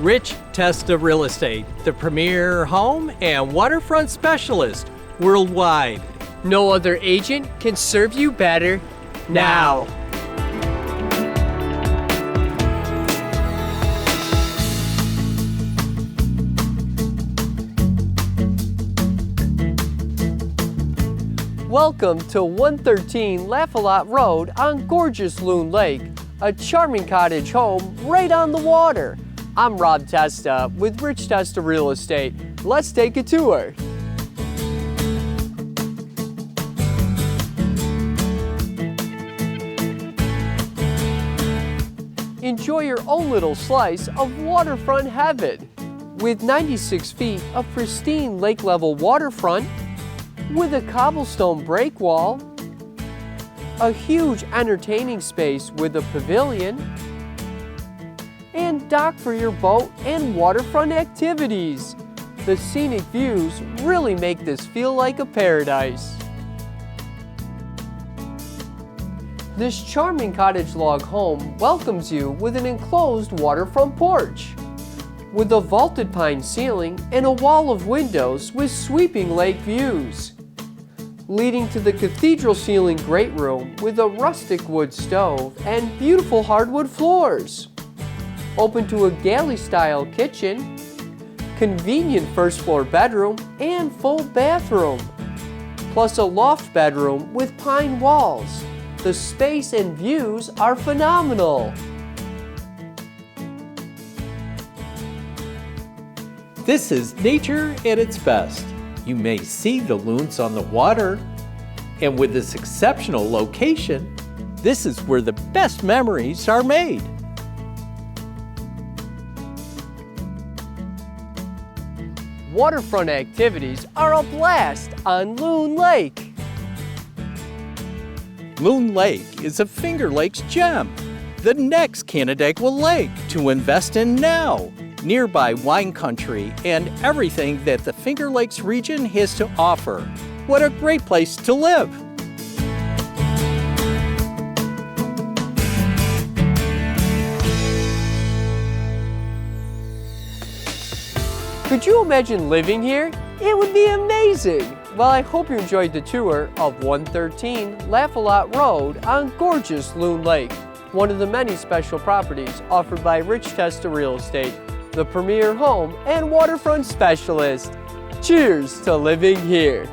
Rich Testa Real Estate, the premier home and waterfront specialist worldwide. No other agent can serve you better now. Welcome to 113 Laugh-A-Lot Road on gorgeous Loon Lake, a charming cottage home right on the water. I'm Rob Testa with Rich Testa Real Estate. Let's take a tour. Enjoy your own little slice of waterfront heaven. With 96 feet of pristine lake-level waterfront, with a cobblestone break wall, a huge entertaining space with a pavilion, and dock for your boat and waterfront activities. The scenic views really make this feel like a paradise. This charming cottage log home welcomes you with an enclosed waterfront porch, with a vaulted pine ceiling and a wall of windows with sweeping lake views, leading to the cathedral ceiling great room with a rustic wood stove and beautiful hardwood floors. Open to a galley-style kitchen, convenient first-floor bedroom, and full bathroom, plus a loft bedroom with pine walls. The space and views are phenomenal. This is nature at its best. You may see the loons on the water, and with this exceptional location, this is where the best memories are made. Waterfront activities are a blast on Loon Lake. Loon Lake is a Finger Lakes gem, the next Canandaigua lake to invest in now. Nearby wine country and everything that the Finger Lakes region has to offer. What a great place to live! Could you imagine living here? It would be amazing! Well, I hope you enjoyed the tour of 113 Laugh-A-Lot Road on gorgeous Loon Lake, one of the many special properties offered by Rich Testa Real Estate, the premier home and waterfront specialist. Cheers to living here!